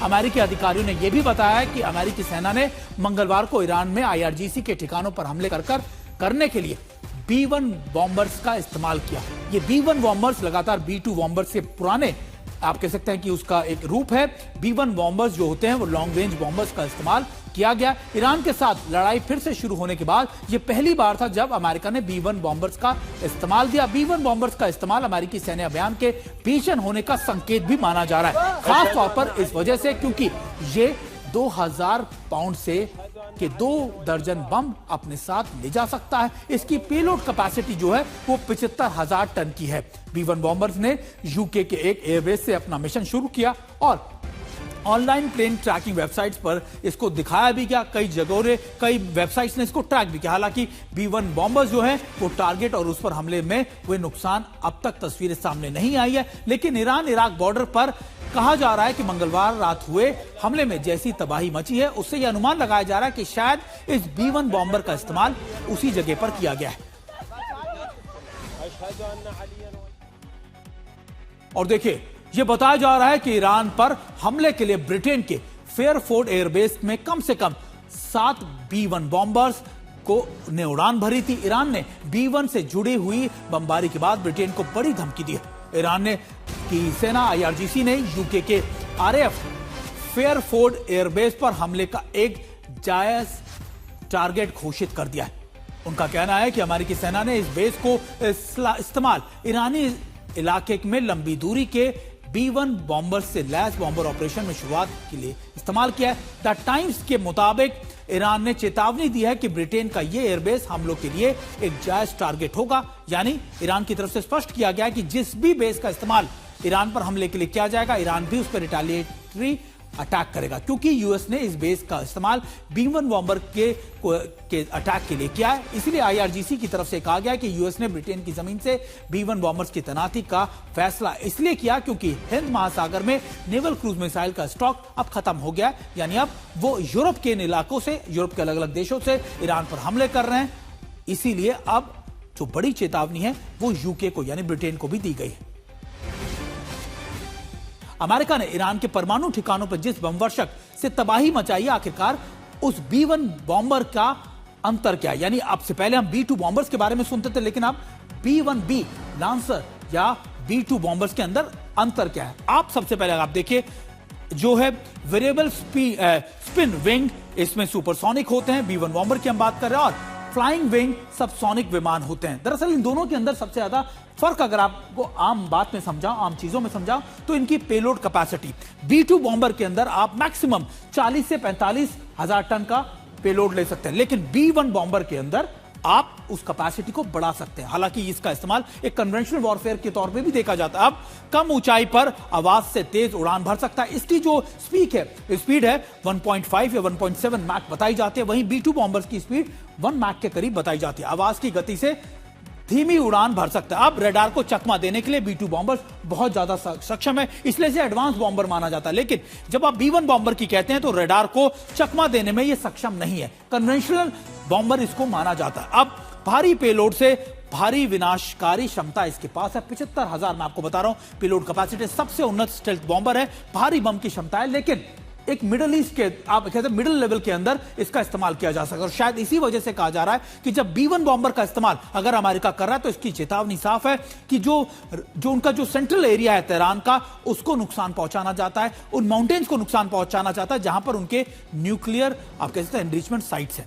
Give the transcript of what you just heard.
अमेरिकी अधिकारियों ने यह भी बताया कि अमेरिकी सेना ने मंगलवार को ईरान में आईआरजीसी के ठिकानों पर हमले करने के लिए B-1 बॉम्बर्स का इस्तेमाल किया। ये B-1 बॉम्बर्स लगातार B-2 बॉम्बर्स से पुराने, आप कह सकते हैं कि उसका एक रूप है। B-1 बॉम्बर्स जो होते हैं वो लॉन्ग रेंज बॉम्बर्स का इस्तेमाल किया गया। ईरान के साथ लड़ाई फिर से शुरू होने के बाद यह पहली बार था जब अमेरिका ने B-1 बॉम्बर्स का इस्तेमाल दिया। B-1 बॉम्बर्स का इस्तेमाल अमेरिकी सैन्य अभियान के भीषण होने का संकेत भी माना जा रहा है, खास तौर पर इस वजह से क्योंकि ये 2000 पाउंड से के 2 दर्जन बम अपने साथ ले जा सकता है। इसकी पेलोड कैपेसिटी जो है वो 75,000 टन की है। B-1 बॉम्बर्स ने यूके के एक एयरबेस से अपना मिशन शुरू किया और ऑनलाइन प्लेन ट्रैकिंग वेबसाइट्स पर इसको दिखाया भी गया। कई जगहों ने, कई वेबसाइट्स ने इसको ट्रैक भी किया। हालांकि B-1 बॉम्बर्स जो है वो टारगेट और उस पर हमले में हुए नुकसान अब तक तस्वीरें सामने नहीं आई है, लेकिन ईरान इराक बॉर्डर पर कहा जा रहा है कि मंगलवार रात हुए हमले में जैसी तबाही मची है उससे यह अनुमान लगाया जा रहा है कि शायद इस B-1 बॉम्बर का इस्तेमाल उसी जगह पर किया गया है। और देखिए, यह बताया जा रहा है कि ईरान पर हमले के लिए ब्रिटेन के फेयरफोर्ड एयरबेस में कम से कम 7 B-1 बॉम्बर्स को ने उड़ान भरी थी। ईरान ने B-1 से जुड़ी हुई बमबारी के बाद ब्रिटेन को बड़ी धमकी दी है। ईरान ने की सेना आईआरजीसी ने यूके के RAF फेयरफोर्ड एयरबेस पर हमले का एक जायज टारगेट घोषित कर दिया है। उनका कहना है कि अमेरिकी सेना ने इस बेस को इस्तेमाल ईरानी इलाके में लंबी दूरी के B-1 बॉम्बर से लैस बॉम्बर ऑपरेशन में शुरुआत के लिए इस्तेमाल किया है। द टाइम्स के मुताबिक ईरान ने चेतावनी दी है कि ब्रिटेन का यह एयरबेस हमलों के लिए एक जायज टारगेट होगा। यानी ईरान की तरफ से स्पष्ट किया गया है कि जिस भी बेस का इस्तेमाल ईरान पर हमले के लिए किया जाएगा, ईरान भी उस पर रिटेलिएटरी अटैक करेगा, क्योंकि यूएस ने इस बेस का इस्तेमाल B-1 बॉम्बर के अटैक के लिए किया है। इसलिए आईआरजीसी की तरफ से कहा गया कि यूएस ने ब्रिटेन की जमीन से B-1 बॉम्बर्स की तैनाती का फैसला इसलिए किया क्योंकि हिंद महासागर में नेवल क्रूज मिसाइल का स्टॉक अब खत्म हो गया है। यानी अब वो यूरोप के इन इलाकों से, यूरोप के अलग अलग देशों से ईरान पर हमले कर रहे हैं। इसीलिए अब जो बड़ी चेतावनी है वो यूके को यानी ब्रिटेन को भी दी गई है। अमेरिका ने ईरान के परमाणु ठिकानों पर जिस बमवर्षक से तबाही मचाई, आखिरकार उस B-1 बॉम्बर का अंतर क्या है? यानी अब से पहले हम B-2 बॉम्बर्स के बारे में सुनते थे, लेकिन अब B-1B लांसर या B-2 बॉम्बर्स के अंदर अंतर क्या है? आप सबसे पहले आप देखिए, जो है वेरिएबल स्पिन विंग, इसमें सुपरसोनिक होते हैं। B-1 बॉम्बर की हम बात कर रहे हैं, और फ्लाइंग विंग सबसोनिक विमान होते हैं। दरअसल इन दोनों के अंदर सबसे ज्यादा फर्क अगर आपको आम बात में समझाओ, आम चीजों में समझाओ, तो इनकी पेलोड कैपेसिटी। B-2 बॉम्बर के अंदर आप मैक्सिमम 40 से 45 हजार टन का पेलोड ले सकते हैं, लेकिन B-1 बॉम्बर के अंदर आप उस कैपेसिटी को बढ़ा सकते हैं। हालांकि इसका इस्तेमाल एक कन्वेंशनल वॉरफेयर के तौर पे भी देखा जाता है। अब कम ऊंचाई पर आवाज से तेज उड़ान भर सकता है। इसकी जो स्पीड है 1.5 या 1.7 मैक बताई जाती है। वहीं B-2 बॉम्बर्स की स्पीड 1 मैक के करीब बताई जाती है। आवाज की गति से धीमी उड़ान भर सकता है। अब रडार को चकमा देने के लिए B-2 बॉम्बर बहुत ज्यादा सक्षम है, इसलिए इसे एडवांस बॉम्बर माना जाता है। लेकिन जब आप B-1 बॉम्बर की कहते हैं तो रडार को चकमा देने में यह सक्षम नहीं है। कन्वेंशनल बॉम्बर इसको माना जाता है। अब भारी पेलोड से भारी विनाशकारी क्षमता इसके पास है। 75,000 मैं आपको बता रहा हूं पेलोड कैपेसिटी, सबसे उन्नत स्टेल्थ बॉम्बर है, भारी बम की क्षमता है। लेकिन एक मिडिल ईस्ट के, आप कहते हैं मिडिल लेवल के अंदर इसका इस्तेमाल किया जा सकता है। और शायद इसी वजह से कहा जा रहा है कि जब B-1 बॉम्बर का इस्तेमाल अगर अमेरिका कर रहा है तो इसकी चेतावनी साफ है कि जो उनका जो सेंट्रल एरिया है तेहरान का, उसको नुकसान पहुंचाना चाहता है, उन माउंटेन्स को नुकसान पहुंचाना चाहता है जहां पर उनके न्यूक्लियर, आप कह सकते हैं, एनरिचमेंट साइट्स है।